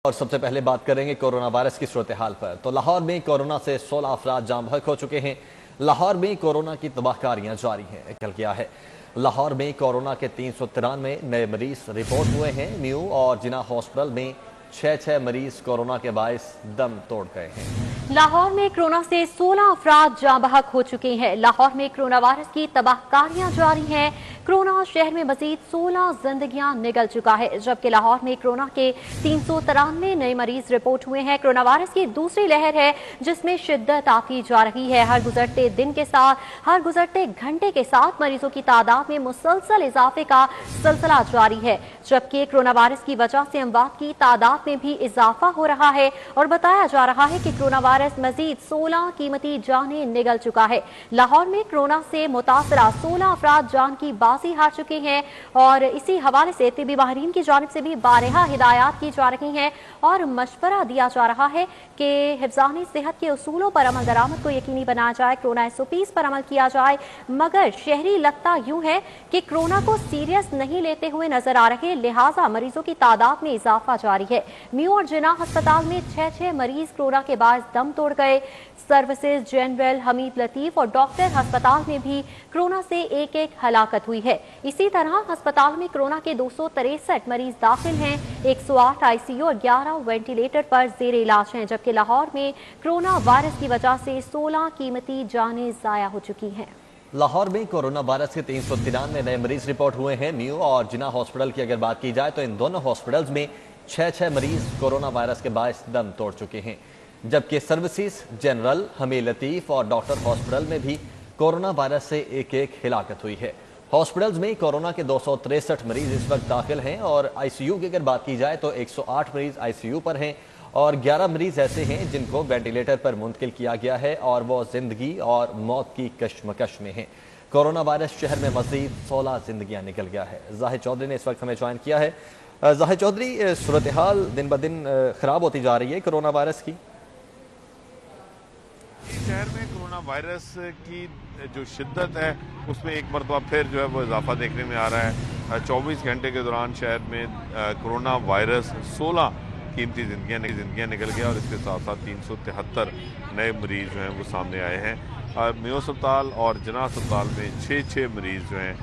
और सबसे पहले बात करेंगे कोरोना वायरस की सूरत हाल पर। तो लाहौर में कोरोना से 16 अफराद जाम बहक हो चुके हैं। लाहौर में कोरोना की तबाहकारियां जारी हैं। कल क्या है, लाहौर में कोरोना के 393 नए मरीज रिपोर्ट हुए हैं। न्यू और जिना हॉस्पिटल में 6 मरीज कोरोना के बायस दम तोड़ गए हैं। लाहौर में कोरोना से 16 अफराद जाँ बहक हो चुके हैं। लाहौर में कोरोना वायरस की तबाहकारियां जारी हैं। कोरोना शहर में मजीद 16 जिंदगियां निगल चुका है, जबकि लाहौर में कोरोना के 393 नए मरीज रिपोर्ट हुए हैं। कोरोना वायरस की दूसरी लहर है जिसमें शिद्दत आती जा रही है। हर गुजरते दिन के साथ, हर गुजरते घंटे के साथ मरीजों की तादाद में मुसलसल इजाफे का सिलसिला जारी है, जबकि कोरोना वायरस की वजह से अमवात की तादाद में भी इजाफा हो रहा है और बताया जा रहा है कि कोरोना वायरस मजीद 16 कीमती जानें निगल चुका है। लाहौर में कोरोना से मुतासरा 16 अफराद जान की बाजी हार चुके हैं और इसी हवाले से तिब्बी माहिरीन की जानिब से भी बारहा हिदायत की जा रही हैं और मशवरा दिया जा रहा है कि हिफ्ज़ानी सेहत के उसूलों पर अमल दरामद को यकीनी बनाया जाए, कोरोना SOPs पर अमल किया जाए। मगर शहरी लगता यूं है कि कोरोना को सीरियस नहीं लेते हुए नजर आ रहे, लिहाजा मरीजों की तादाद में इजाफा जारी है। न्यू और जिना अस्पताल में 6 मरीज कोरोना के बाद दम तोड़ गए। सर्विसेज जनरल हमीद लतीफ और डॉक्टर अस्पताल में भी कोरोना से एक हलाकत हुई है। इसी तरह अस्पताल में कोरोना के 263 मरीज दाखिल हैं। 108 ICU और 11 वेंटिलेटर पर जेर इलाज हैं, जबकि लाहौर में कोरोना वायरस की वजह से 16 कीमती जानें जाया हो चुकी हैं। लाहौर में कोरोना वायरस के 393 नए मरीज रिपोर्ट हुए हैं। न्यू और जिना हॉस्पिटल की अगर बात की जाए तो इन दोनों हॉस्पिटल्स में 6 मरीज कोरोना वायरस के बायस दम तोड़ चुके हैं, जबकि सर्विसेज जनरल हमीद लतीफ और डॉक्टर हॉस्पिटल में भी कोरोना वायरस से एक हिलाकत हुई है। हॉस्पिटल्स में कोरोना के 263 मरीज इस वक्त दाखिल हैं और ICU की अगर बात की जाए तो 108 मरीज ICU पर हैं और 11 मरीज ऐसे हैं जिनको वेंटिलेटर पर मुंतकिल किया गया है और वो जिंदगी और मौत की कशमकश में हैं। कोरोना वायरस शहर में मजीद 16 जिंदगियां निकल गया है। जाहिद चौधरी ने इस वक्त हमें ज्वाइन किया है। जाहिद चौधरी, सूरत हाल दिन ब दिन खराब होती जा रही है कोरोना वायरस की। शहर में कोरोना वायरस की जो शिद्दत है उसमें एक मरतबा फिर जो है वो इजाफा देखने में आ रहा है। 24 घंटे के दौरान शहर में कोरोना वायरस 16 कीमती जिंदगियां निकल गया और इसके साथ साथ 373 नए मरीज जो हैं वो सामने आए हैं। मेयो अस्पताल और जना अस्पताल में 6 मरीज जो हैं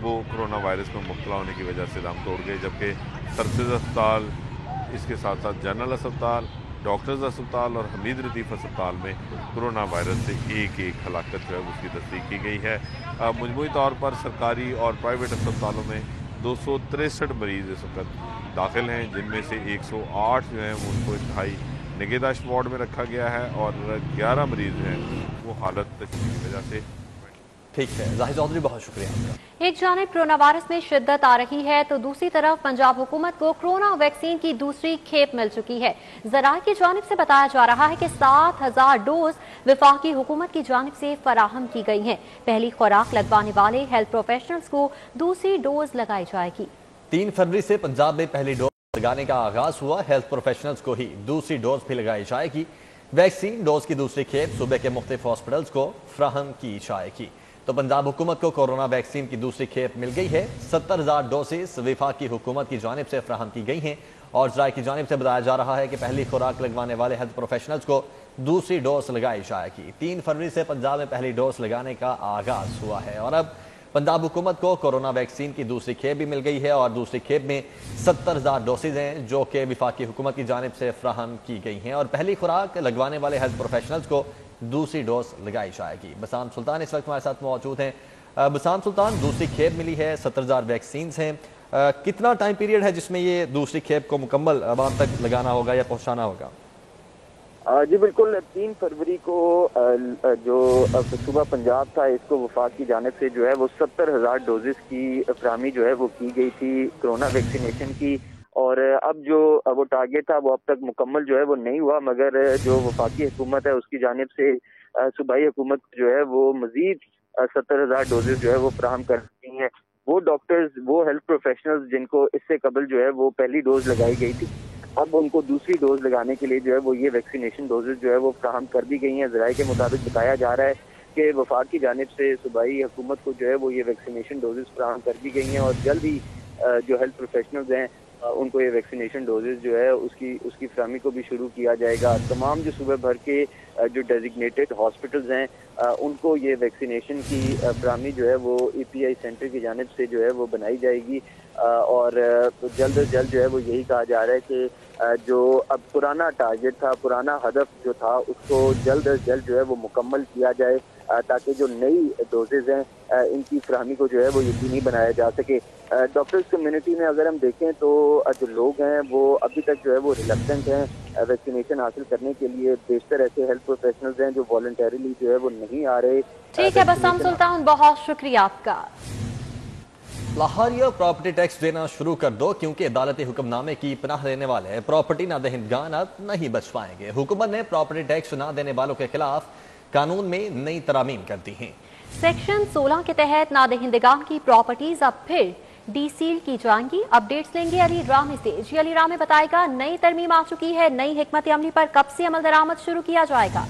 वो कोरोना वायरस में मुब्तला होने की वजह से दम तोड़ गए, जबकि सर्विसेज अस्पताल, इसके साथ साथ जनरल अस्पताल, डॉक्टर्स अस्पताल और हमीद लतीफ़ अस्पताल में कोरोना वायरस से एक हलाकत जो है उसकी तस्दीक की गई है। मजमूई तौर पर सरकारी और प्राइवेट अस्पतालों में 263 मरीज इस वक्त दाखिल हैं, जिनमें से 108 जो हैं उनको इंतहाई निगहदाश्त वार्ड में रखा गया है और 11 मरीज जो हैं वो हालत तशख़ीस की वजह से। ठीक है जाहिद चौधरी, बहुत शुक्रिया। एक जानिब कोरोना वायरस में शिद्दत आ रही है तो दूसरी तरफ पंजाब हुकूमत को कोरोना वैक्सीन की दूसरी खेप मिल चुकी है। ज़राए की जानिब से बताया जा रहा है कि 7,000 डोज वफाकी हुकूमत की जानिब से फराहम की गई हैं। पहली खुराक लगवाने वाले हेल्थ प्रोफेशनल्स को दूसरी डोज लगाई जाएगी। 3 फरवरी से पंजाब में पहली डोज लगाने का आगाज हुआ। हेल्थ प्रोफेशनल्स को ही दूसरी डोज भी लगाई जाएगी। वैक्सीन डोज की दूसरी खेप सूबे के मुख्तलिफ हॉस्पिटल्स को फराहम की जाएगी। तो पंजाब हुकूमत को कोरोना वैक्सीन की दूसरी खेप मिल गई है। 70,000 डोसेस वफाकी हुकूमत की जानिब से फराहम की गई हैं और ज़राए की जानिब से बताया जा रहा है कि पहली खुराक लगवाने वाले हेल्थ प्रोफेशनल्स को दूसरी डोज लगाई जाएगी। 3 फरवरी से पंजाब में पहली डोज लगाने का आगाज हुआ है और अब पंजाब हुकूमत को कोरोना वैक्सीन की दूसरी खेप भी मिल गई है और दूसरी खेप में 70,000 डोसेज हैं जो कि वफाकी हुकूमत की जानिब से फराहम की गई हैं और पहली खुराक लगवाने वाले हेल्थ प्रोफेशनल्स को दूसरी डोज लगाई जाएगी। बसाम सुल्तान इस वक्त हमारे साथ मौजूद हैं। बसाम सुल्तान, दूसरी खेप मिली है, 70,000 वैक्सीन हैं। कितना टाइम पीरियड है जिसमें ये दूसरी खेप को मुकम्मल आवाम तक लगाना होगा या पहुंचाना होगा? जी बिल्कुल, 3 फरवरी को जो सूबा पंजाब था इसको वफाक की जानिब से जो है वो 70,000 डोजेस की फराहमी जो है वो की गई थी कोरोना वैक्सीनेशन की। और अब जो वो टारगेट था वो अब तक मुकम्मल जो है वो नहीं हुआ, मगर जो वफाकी हुकूमत है उसकी जानिब से सूबाई हुकूमत जो है वो मजीद 70,000 डोजेस जो है वो फराहम कर रही हैं। वो डॉक्टर्स, वो हेल्थ प्रोफेशनल्स जिनको इससे कबल जो है वो पहली डोज लगाई गई थी, अब उनको दूसरी डोज लगाने के लिए जो है वो ये वैक्सीनेशन डोजेज जो है वो फराहम कर दी गई हैं। ज़राए के मुताबिक बताया जा रहा है कि वफाक की जानिब से सूबाई हुकूमत को जो है वो ये वैक्सीनेशन डोजेज फराहम कर दी गई हैं और जल्द ही जो हेल्थ प्रोफेशनल्स हैं उनको ये वैक्सीनेशन डोजेज जो है उसकी फराहमी को भी शुरू किया जाएगा। तमाम जो सूबे भर के जो डेजिग्नेटेड हॉस्पिटल्स हैं उनको ये वैक्सीनेशन की फराहमी जो है वो EPI सेंटर की जानिब से जो है वो बनाई जाएगी और जल्द अज जल्द जो है वो यही कहा जा रहा है कि जो अब पुराना टारगेट था, पुराना हदफ जो था, उसको जल्द अज जल्द जो है वो मुकम्मल किया जाए ताकि जो नई डोजेज हैं इनकी फराहमी को जो है वो यकीनी बनाया जा सके। डॉक्टर्स कम्युनिटी में अगर हम देखें तो जो लोग हैं वो अभी तक जो है वो रिलक्टेंट हैं वैक्सीनेशन हासिल करने के लिए। बेशतर ऐसे हेल्थ प्रोफेशनल्स हैं जो वॉलंटरीली जो है वो नहीं आ रहे। ठीक है बसम सुल्तान, बहुत शुक्रिया आपका। लाहौरिया प्रॉपर्टी टैक्स देना शुरू कर दो क्योंकि अदालती हुक्मनामे की पनाह लेने वाले प्रॉपर्टी नादहिंदगान अब नहीं बच पाएंगे। हुकूमत ने प्रॉपर्टी टैक्स न देने वालों के खिलाफ कानून में नई तरामीम कर दी हैं। सेक्शन 16 के तहत नादहिंदगान की प्रॉपर्टीज अब फिर डीसील की जाएंगी। अपडेट्स लेंगे अली रामे से। जी अली रामे बताएगा, नई तरमीम आ चुकी है, नई हिकमत अमली पर कब से अमल दरामद शुरू किया जाएगा?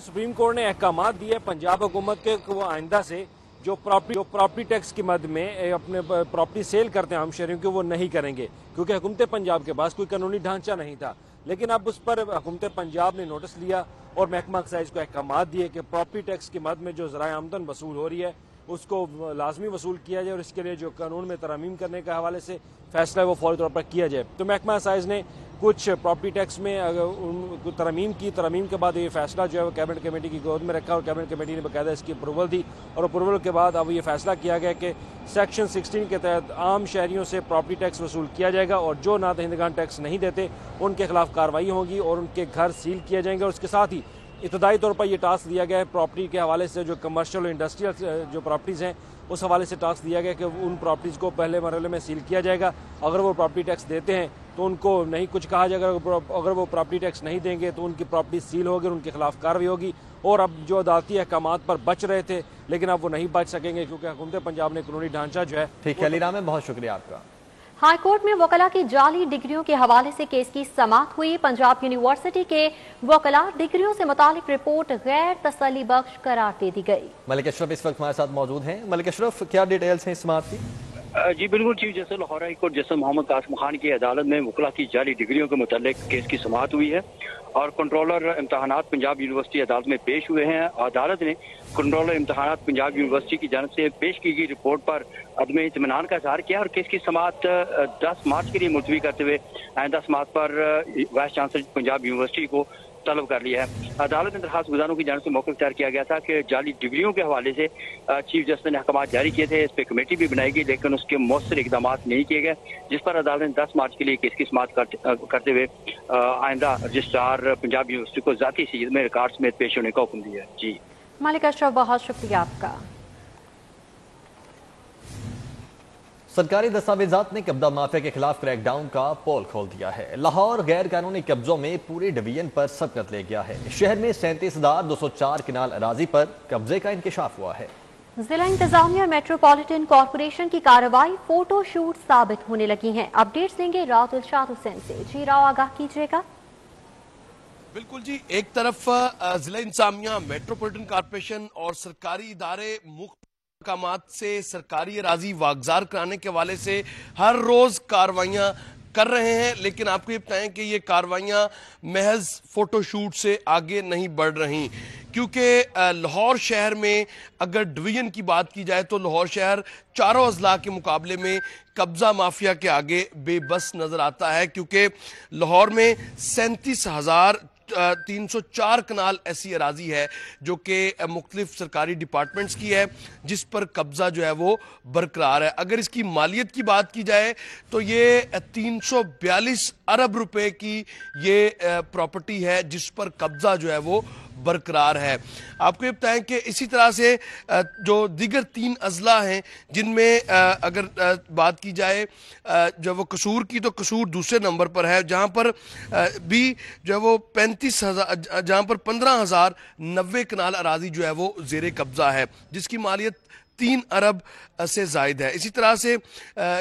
सुप्रीम कोर्ट ने अहकाम दिए पंजाब हुकूमत के वो आइंदा से जो प्रॉपर्टी टैक्स की मद में अपने प्रॉपर्टी सेल करते हैं आम शहरियों के, वो नहीं करेंगे क्योंकि हुकूमत पंजाब के पास कोई कानूनी ढांचा नहीं था। लेकिन अब उस पर हुकूमत पंजाब ने नोटिस लिया और महकमा एक्साइज को अहकाम दिए कि प्रॉपर्टी टैक्स की मद में जो ज़राए आमदन वसूल हो रही है उसको लाजमी वसूल किया जाए और इसके लिए जो कानून में तरमीम करने के हवाले से फैसला है वो फौरी तौर पर किया जाए। तो महकमा एक्साइज ने कुछ प्रॉपर्टी टैक्स में उनको तरमीम की, तरमीम के बाद ये फैसला जो है वो कैबिनेट कमेटी की गोद में रखा और कैबिनेट कमेटी ने बाकायदा इसकी अप्रूवल दी और अप्रूवल के बाद अब ये फैसला किया गया कि सेक्शन 16 के तहत आम शहरियों से प्रॉपर्टी टैक्स वसूल किया जाएगा और जो नादहिंदगान टैक्स नहीं देते उनके खिलाफ कार्रवाई होगी और उनके घर सील किए जाएंगे। और उसके साथ ही इब्तदाई तौर पर यह टास्क दिया गया है प्रॉपर्टी के हवाले से, जो कमर्शियल और इंडस्ट्रियल जो प्रॉपर्टीज़ हैं उस हवाले से टास्क दिया गया कि उन प्रॉपर्टीज़ को पहले मरहले में सील किया जाएगा। अगर वो प्रॉपर्टी टैक्स देते हैं तो उनको नहीं कुछ कहा जाएगा, अगर वो प्रॉपर्टी टैक्स नहीं देंगे तो उनकी प्रॉपर्टी सील होगी और उनके खिलाफ कार्रवाई होगी। और अब जो अदालती अहकामात पर बच रहे थे लेकिन अब वो नहीं बच सकेंगे क्योंकि हुकूमत पंजाब ने कानूनी ढांचा जो है। ठीक है अली रामे, बहुत शुक्रिया आपका। हाई कोर्ट में वकला की जाली डिग्रियों के हवाले से केस की समाअत हुई। पंजाब यूनिवर्सिटी के वकला डिग्रियों से मुतालिक रिपोर्ट गैर तसल्ली बख्श करार दे दी गई। मलिक अशरफ इस वक्त हमारे साथ मौजूद हैं। मलिक अशरफ, क्या डिटेल्स हैं इस समाअत की? जी बिल्कुल, chief justice Lahore high court justice Mohammad Qasim Khan की अदालत में वकला की जाली डिग्रियों के मुतालिक केस की समाअत हुई है और कंट्रोलर इम्तहानात पंजाब यूनिवर्सिटी अदालत में पेश हुए हैं। अदालत ने कंट्रोलर इम्तहानात पंजाब यूनिवर्सिटी की जानिब से पेश की गई रिपोर्ट पर अदम इत्मीनान का इजहार किया और केस की समाअत 10 मार्च के लिए मुलतवी करते हुए आइंदा समाअत पर वाइस चांसलर पंजाब यूनिवर्सिटी को तलब कर लिया है। अदालत में दरखास्त गुजारों की जानिब से मौक़िफ़ तैयार किया गया था कि जाली डिग्रियों के हवाले से चीफ जस्टिस ने अहकाम जारी किए थे, इस पर कमेटी भी बनाई गई लेकिन उसके मौसर इकदाम नहीं किए गए, जिस पर अदालत ने 10 मार्च के लिए केस की समाअत करते हुए आइंदा रजिस्ट्रार पंजाब यूनिवर्सिटी को ज़ाती सीध में रिकॉर्ड समेत पेश होने का हुक्म दिया है। जी मलिक अशरफ, बहुत शुक्रिया आपका। सरकारी दस्तावेजात ने कब्जा माफिया के खिलाफ क्रैकडाउन का पोल खोल दिया है। लाहौर गैर कानूनी कब्जों में पूरी डिवीजन पर सबकत ले गया है। शहर में 37,204 किनाल अराजी पर कब्जे का इंकशाफ हुआ है। जिला इंतजामिया और मेट्रोपॉलिटन कॉरपोरेशन की कार्रवाई फोटो शूट साबित होने लगी है। अपडेट्स लेंगे राव दिलशाद हुसैन से। जी राव, आगाह कीजिएगा। बिल्कुल जी, एक तरफ जिला इंतजामिया, मेट्रोपॉलिटन कॉरपोरेशन और सरकारी इदारे मुख्त मकामात से सरकारी अराजी वागजार कराने के हवाले से हर रोज कार्रवाइयां कर रहे हैं, लेकिन आपको ये बताएं कि ये कार्रवाइयां महज फोटोशूट से आगे नहीं बढ़ रही क्योंकि लाहौर शहर में अगर डिवीजन की बात की जाए तो लाहौर शहर चारों अजला के मुकाबले में कब्जा माफिया के आगे बेबस नजर आता है क्योंकि लाहौर में 37,304 कनाल ऐसी अराजी है जो कि मुख्तलिफ सरकारी डिपार्टमेंट्स की है जिस पर कब्जा जो है वो बरकरार है। अगर इसकी मालियत की बात की जाए तो ये 342 अरब रुपए की ये प्रॉपर्टी है जिस पर कब्जा जो है वो बरकरार है। आपको ये बताएं कि इसी तरह से जो दीगर 3 अजला हैं जिनमें अगर बात की जाए जो वो कसूर की, तो कसूर दूसरे नंबर पर है जहां पर भी जो है वो 35,000 जहां पर 15,090 कनाल अराजी जो है वो जेरे कब्जा है जिसकी मालियत 3 अरब से जायद है। इसी तरह से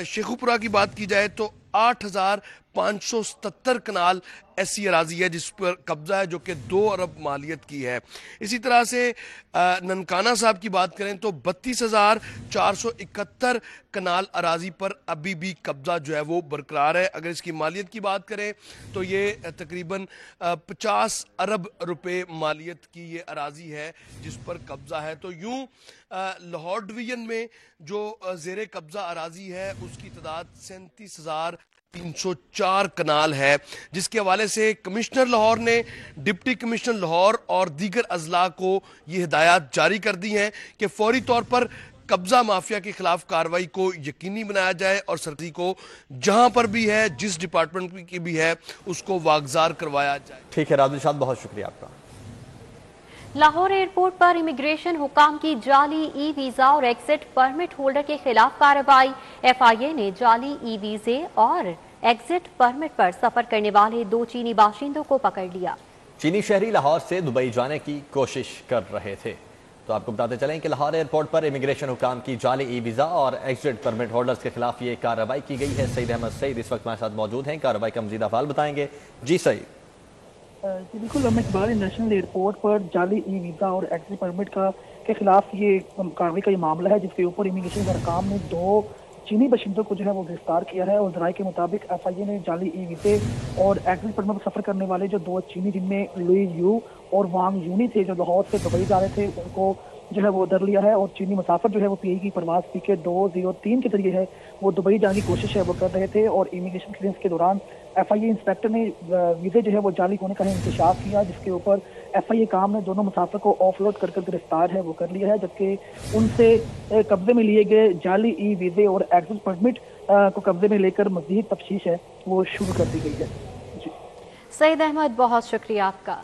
शेखुपुरा की बात की जाए तो 8,577 कनाल ऐसी अराजी है जिस पर कब्जा है जो कि 2 अरब मालियत की है। इसी तरह से ननकाना साहब की बात करें तो 32,471 कनाल अराजी पर अभी भी कब्जा जो है वो बरकरार है। अगर इसकी मालियत की बात करें तो ये तकरीबन 50 अरब रुपए मालियत की ये अराजी है जिस पर कब्जा है। तो यूं लाहौर डिवीजन में जो जेर कब्जा अराजी है उसकी तादाद 37,304 कनाल है, जिसके हवाले से कमिश्नर लाहौर ने डिप्टी कमिश्नर लाहौर और दीगर अजला को ये हिदायत जारी कर दी हैं कि फौरी तौर पर कब्जा माफिया के खिलाफ कार्रवाई को यकीनी बनाया जाए और सरकारी को जहां पर भी है, जिस डिपार्टमेंट की भी है, उसको वागजार करवाया जाए। ठीक है राजुल शाद, बहुत शुक्रिया आपका। लाहौर एयरपोर्ट पर इमिग्रेशन हुकाम की जाली ई वीजा और एग्जिट परमिट होल्डर के खिलाफ कार्रवाई। FIA ने जाली ई वीजे और एग्जिट परमिट पर सफर करने वाले 2 चीनी बाशिंदों को पकड़ लिया। चीनी शहरी लाहौर से दुबई जाने की कोशिश कर रहे थे। तो आपको बताते चलें कि लाहौर एयरपोर्ट पर इमिग्रेशन हुकाम की जाली ई वीजा और एग्जिट परमिट होल्डर्स के खिलाफ ये कार्रवाई की गई है। सईद अहमद सईद इस वक्त हमारे साथ मौजूद हैं, कार्रवाई का मजीद अहवाल बताएंगे। जी सईद। जी बिल्कुल, हम इकबाल इंटरनेशनल एयरपोर्ट पर जाली ई वीज़ा और एग्जिट परमिट के खिलाफ ये कार्रवाई का ये मामला है, जिसके ऊपर इमिग्रेशन हरकाम ने 2 चीनी बशिंदों को जो है वो गिरफ्तार किया है। और जराये के मुताबिक FIA ने जाली ई वीजे और एग्जिट परमिट पर सफर करने वाले जो 2 चीनी जिनमें लुई यू और वांग यूनी थे, जो लाहौर से दुबई जा रहे थे, उनको जो है वो धर लिया है। और चीनी मुसाफिर जो है वो PI की परवाज PK 203 के जरिए है वो दुबई जाने की कोशिश है वो कर रहे थे। और इमिग्रेशन क्लियरेंस के दौरान FIA इंस्पेक्टर ने वीजे जो है वो जाली होने का इंकशाफ किया, जिसके ऊपर FIA काम ने दोनों मुसाफिर को ऑफलोड कर गिरफ्तार है वो कर लिया है। जबकि उनसे कब्जे में लिए गए जाली ई वीजे और एग्जिट परमिट को कब्जे में लेकर मजीद तफ्तीश है वो शुरू कर दी गई है। जी सईद अहमद, बहुत शुक्रिया आपका।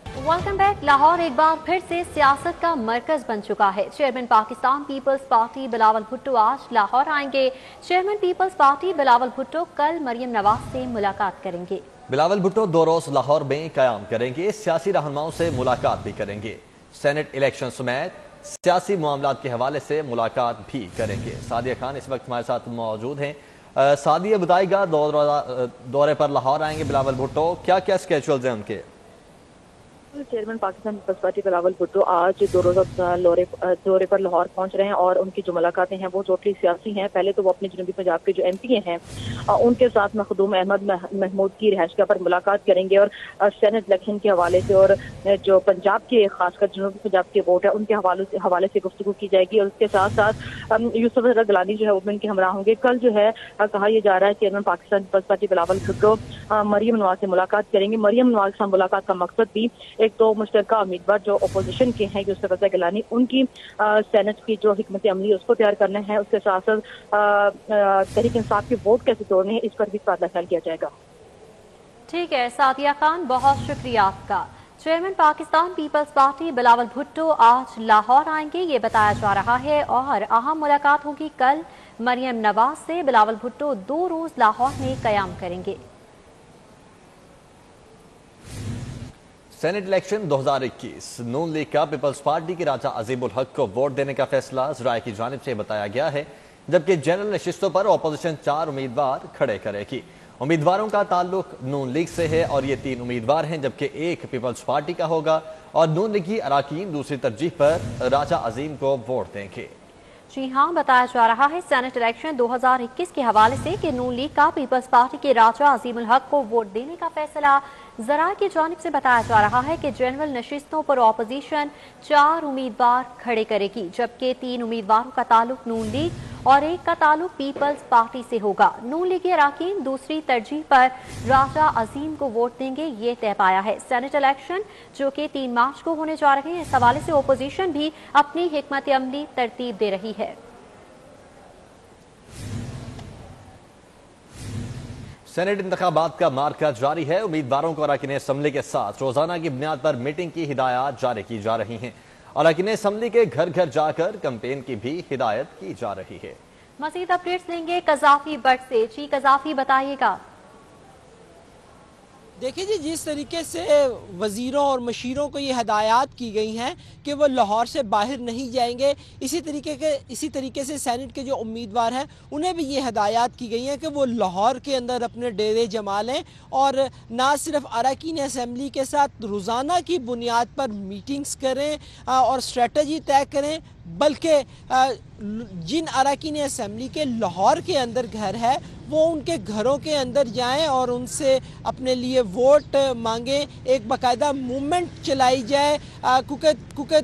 Welcome back. लाहौर एक बार फिर से सियासत का मरकज बन चुका है। चेयरमैन पाकिस्तान पीपल्स पार्टी बिलावल भुट्टो आज लाहौर आएंगे। चेयरमैन पीपल्स पार्टी बिलावल भुट्टो कल मरियम नवाज से मुलाकात करेंगे। बिलावल भुट्टो 2 रोज लाहौर में कयाम करेंगे, सियासी रहनुमाओं से मुलाकात भी करेंगे। सेनेट इलेक्शन समेत सियासी मामलात के हवाले से मुलाकात भी करेंगे। सादिया खान इस वक्त हमारे साथ मौजूद हैं। सादिया, बताएगा दौरे पर लाहौर आएंगे बिलावल भुट्टो, क्या क्या स्केड्यूल्स हैं उनके? चेयरमैन पाकिस्तान पीपल्स पार्टी बिलावल भुट्टो आज 2 रोज़ा दौरे पर लाहौर पहुंच रहे हैं और उनकी जो मुलाकातें हैं वो टोटली सियासी हैं। पहले तो वो अपने जनूबी पंजाब के जो MP हैं उनके साथ मखदूम अहमद महमूद की रिहाइशगाह पर मुलाकात करेंगे और सेनेट इलेक्शन के हवाले से और जो पंजाब के खासकर जनूबी पंजाब के वोट है उनके हवाले से गुफ्तगू की जाएगी। और उसके साथ साथ यूसुफ गिलानी जो है वो इनके हमरा होंगे। कल जो है कहा यह जा रहा है चेयरमैन पाकिस्तान पीपल्स पार्टी बिलावल भुट्टो मरियम नवाज से मुलाकात करेंगे। मरियम नवाज से मुलाकात का मकसद भी एक तो मुश्तरका उम्मीदवार जो अपोजिशन के हैं यूसुफ गिलानी, उनकी सेनेट की जो हिकमत अमली उसको तैयार करना है। उसके साथ साथ तहरीक इंसाफ के वोट कैसे तोड़ने हैं इस पर भी तबादला ख्याल किया जाएगा। ठीक है सादिया खान, बहुत शुक्रिया आपका। चेयरमैन पाकिस्तान पीपल्स पार्टी बिलावल भुट्टो आज लाहौर आएंगे, ये बताया जा रहा है। और अहम मुलाकात होगी कल मरियम नवाज से। बिलावल भुट्टो 2 रोज लाहौर में कयाम करेंगे। सेनेट इलेक्शन 2021 नून लीग का पीपल्स पार्टी के राजा अजीम उल हक को वोट देने का फैसला ज़राए की जानिब से बताया गया है, जबकि जनरल नशिस्तों पर अपोजिशन 4 उम्मीदवार खड़े करेगी। उम्मीदवारों का ताल्लुक नून लीग से है और ये 3 उम्मीदवार हैं, जबकि 1 पीपल्स पार्टी का होगा। और नून लीगी अराकीन दूसरी तरजीह पर राजा अजीम को वोट देंगे। जी हाँ, बताया जा रहा है सेनेट इलेक्शन 2021 के हवाले से कि नून लीग का पीपल्स पार्टी के राजा अजीम उल हक को वोट देने का फैसला ज़राए की जानिब से बताया जा रहा है कि जनरल नशिस्तों पर अपोजिशन 4 उम्मीदवार खड़े करेगी, जबकि 3 उम्मीदवारों का ताल्लुक नून लीग और 1 का ताल्लुक पीपल्स पार्टी से होगा। नून लीगी अराकीन दूसरी तरजीह पर राजा अजीम को वोट देंगे, ये तय पाया है। सेनेट इलेक्शन जो कि 3 मार्च को होने जा रहे हैं, इस हवाले से अपोजिशन भी अपनी हिकमत अमली तरतीब दे रही है। सेनेट इंतखाबात का मार्का जारी है। उम्मीदवारों को अरकान असम्बली के साथ रोजाना की बुनियाद पर मीटिंग की हिदायत जारी की जा रही हैं। अरकान असम्बली के घर घर जाकर कैंपेन की भी हिदायत की जा रही है। मजीद अपडेट्स लेंगे कजाफी बट से। जी कजाफी, बताइएगा। देखिए जी, जिस तरीके से वज़ीरों और मशीरों को ये हदायत की गई हैं कि वो लाहौर से बाहर नहीं जाएंगे, इसी तरीके से सेनेट के जो उम्मीदवार हैं उन्हें भी ये हदायत की गई हैं कि वो लाहौर के अंदर अपने डेरे जमा लें और ना सिर्फ अरकान असम्बली के साथ रोज़ाना की बुनियाद पर मीटिंग्स करें और स्ट्रेटजी तय करें, बल्कि जिन अरकान असम्बली के लाहौर के अंदर घर है वो उनके घरों के अंदर जाएं और उनसे अपने लिए वोट मांगें। एक बाकायदा मूवमेंट चलाई जाए, क्योंकि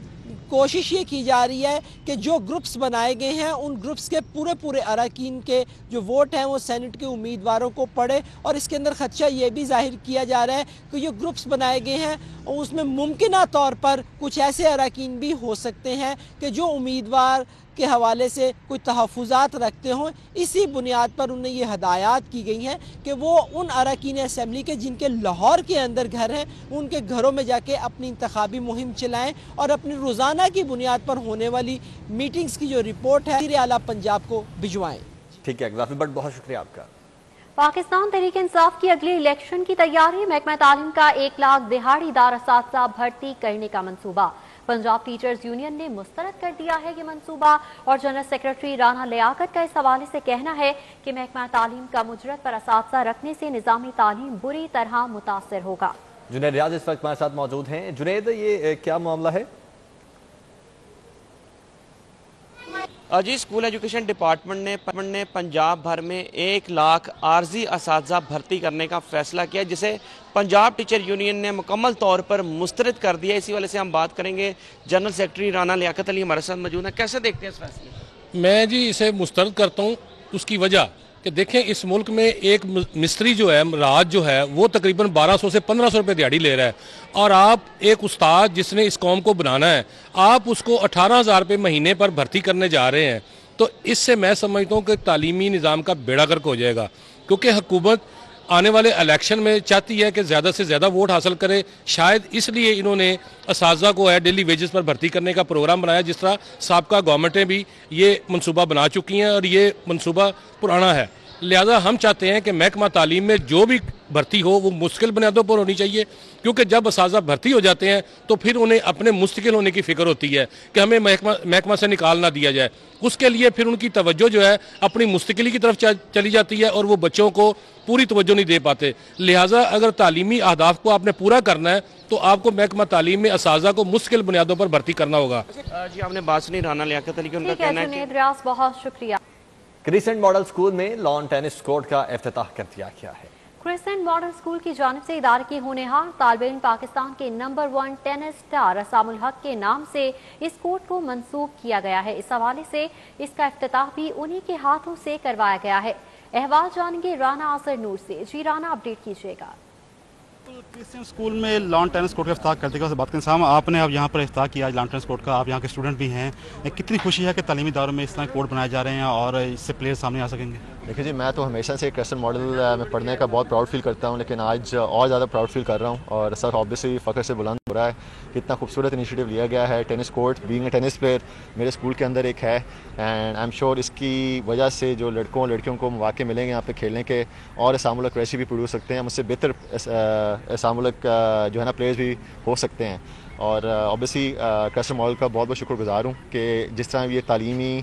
कोशिश ये की जा रही है कि जो ग्रुप्स बनाए गए हैं उन ग्रुप्स के पूरे अरकान के जो वोट हैं वो सेनेट के उम्मीदवारों को पड़े। और इसके अंदर खदशा ये भी जाहिर किया जा रहा है कि जो ग्रुप्स बनाए गए हैं उसमें मुमकिन तौर पर कुछ ऐसे अरकान भी हो सकते हैं कि जो उम्मीदवार के हवाले से कोई तहफ़्फ़ुज़ात रखते हों। इसी बुनियाद पर उन्हें ये हदायत की गई हैं कि वो उन अरकान असम्बली के जिनके लाहौर के अंदर घर हैं उनके घरों में जाके अपनी इंतखाबी मुहिम चलाएं और अपनी रोज़ाना की बुनियाद पर होने वाली मीटिंग्स की जो रिपोर्ट है वज़ीर आला पंजाब को भिजवाएं। ठीक है ग्राफी भट्ट, बहुत शुक्रिया आपका। पाकिस्तान तहरीक इंसाफ की अगले इलेक्शन की तैयारी, महकमा तालीम का 1 लाख दिहाड़ीदार असातिज़ा भर्ती करने का मंसूबा। पंजाब टीचर्स यूनियन ने मुस्तरद कर दिया है ये मंसूबा और जनरल सेक्रेटरी राना लियाकत का इस हवाले से कहना है कि महकमा तालीम का मुजरत पर असातिज़ा रखने से निज़ामी तालीम बुरी तरह मुतासर होगा। जुनैद रियाज इस वक्त हमारे साथ मौजूद हैं। जुनैद, ये क्या मामला है? जी, स्कूल एजुकेशन डिपार्टमेंट ने पंजाब भर में 1 लाख आर्जी असातिज़ा भर्ती करने का फैसला किया, जिसे पंजाब टीचर यूनियन ने मुकम्मल तौर पर मुस्तरद कर दिया। इसी वजह से हम बात करेंगे, जनरल सेक्रेटरी राना लियाकत अली हमारे साथ मौजूद है। कैसे देखते हैं इस फैसले? मैं जी इसे मुस्तरद करता हूँ। उसकी वजह कि देखें, इस मुल्क में एक मिस्त्री जो है, राज जो है, वो तकरीबन 1200 से 1500 रुपये दिहाड़ी ले रहा है और आप एक उस्ताद जिसने इस कौम को बनाना है, आप उसको 18,000 रुपये महीने पर भर्ती करने जा रहे हैं। तो इससे मैं समझता हूँ कि तालीमी निज़ाम का बेड़ा गर्क हो जाएगा, क्योंकि हुकूमत आने वाले इलेक्शन में चाहती है कि ज़्यादा से ज़्यादा वोट हासिल करे। शायद इसलिए इन्होंने असातिज़ा को है डेली वेजेस पर भर्ती करने का प्रोग्राम बनाया, जिस तरह साबका गवर्नमेंटें भी ये मनसूबा बना चुकी हैं और ये मनसूबा पुराना है। लिहाजा हम चाहते हैं कि महकमा तालीम में जो भी भर्ती हो वो मुश्किल बुनियादों पर होनी चाहिए, क्योंकि जब असातिज़ा भर्ती हो जाते हैं तो फिर उन्हें अपने मुस्तकिल होने की फ़िक्र होती है कि हमें महकमा से निकाल ना दिया जाए। उसके लिए फिर उनकी तवज्जो जो है अपनी मुस्तकिली की तरफ चली जाती है और वो बच्चों को पूरी तवज्जो नहीं दे पाते। लिहाजा अगर तालीमी अहदाफ को आपने पूरा करना है तो आपको महकमा तालीम में असातिज़ा को मुश्किल बुनियादों पर भर्ती करना होगा। जी, आपने बात सुनी राना लियाकत अली की, उनका कहना है कि बहुत शुक्रिया। क्रिसेंट मॉडल स्कूल में लॉन टेनिस कोर्ट का इफ्तिताह कर दिया गया है। क्रिसेंट मॉडल स्कूल की जानिब से इदारे के होनहार तालिब इल्म पाकिस्तान के नंबर 1 टेनिस स्टार असामुल हक के नाम से इस कोर्ट को मंसूब किया गया है। इस हवाले से इसका इफ्तिताह भी उन्हीं के हाथों से करवाया गया है। अहवाल जानेंगे राना आसर नूर से। जी राना, अपडेट कीजिएगा। क्रिश्चियन स्कूल में लॉन टेनिस कोर्ट का इफ्तिताह करते हुए बात करें साहब, आपने अब यहाँ पर इफ्तिताह किया आज लॉन टेनिस कोर्ट का, आप यहाँ के स्टूडेंट भी हैं, कितनी खुशी है कि तालीमी इदारों में इस तरह कोर्ट बनाए जा रहे हैं और इससे प्लेयर सामने आ सकेंगे? देखिए जी, मैं तो हमेशा से क्रिश्चियन मॉडल में पढ़ने का बहुत प्राउड फील करता हूँ, लेकिन आज और ज़्यादा प्राउड फील कर रहा हूँ और सर ऑब्वियसली फ़ख्र से बुलंद हो रहा है कि इतना खूबसूरत इनिशिएटिव लिया गया है। Tennis court, being a tennis player, मेरे स्कूल के अंदर एक है एंड आई एम श्योर इसकी वजह से जो लड़कों लड़कियों को मौके मिलेंगे यहाँ पे खेलने के और असामुलक वैसे भी प्रोड्यूस सकते हैं, मुझसे बेहतर असामुलक जो है ना प्लेयर्स भी हो सकते हैं। और ऑब्वियसली क्रिश्चियन मॉडल का बहुत बहुत शुक्रगुजार हूँ कि जिस तरह ये तालीमी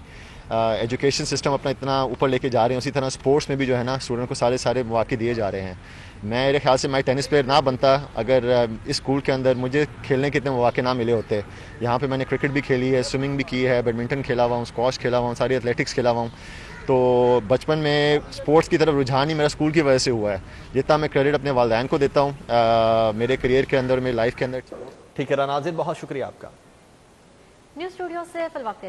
एजुकेशन सिस्टम अपना इतना ऊपर लेके जा रहे हैं, उसी तरह स्पोर्ट्स में भी जो है ना स्टूडेंट को सारे मौके दिए जा रहे हैं। मेरे ख्याल से मैं टेनिस प्लेयर ना बनता अगर इस स्कूल के अंदर मुझे खेलने के इतने मौके ना मिले होते। यहाँ पे मैंने क्रिकेट भी खेली है, स्विमिंग भी की है, बैडमिंटन खेला हुआ हूँ, स्क्वॉश खेला हुआ हूँ, सारी एथलेटिक्स खेला हुआ हूँ। तो बचपन में स्पोर्ट्स की तरफ रुझान ही मेरा स्कूल की वजह से हुआ है। जितना मैं क्रेडिट अपने वालिदैन को देता हूँ मेरे करियर के अंदर, मेरी लाइफ के अंदर। ठीक है राना, बहुत शुक्रिया आपका। न्यूज़ स्टूडियो से फिल वक्त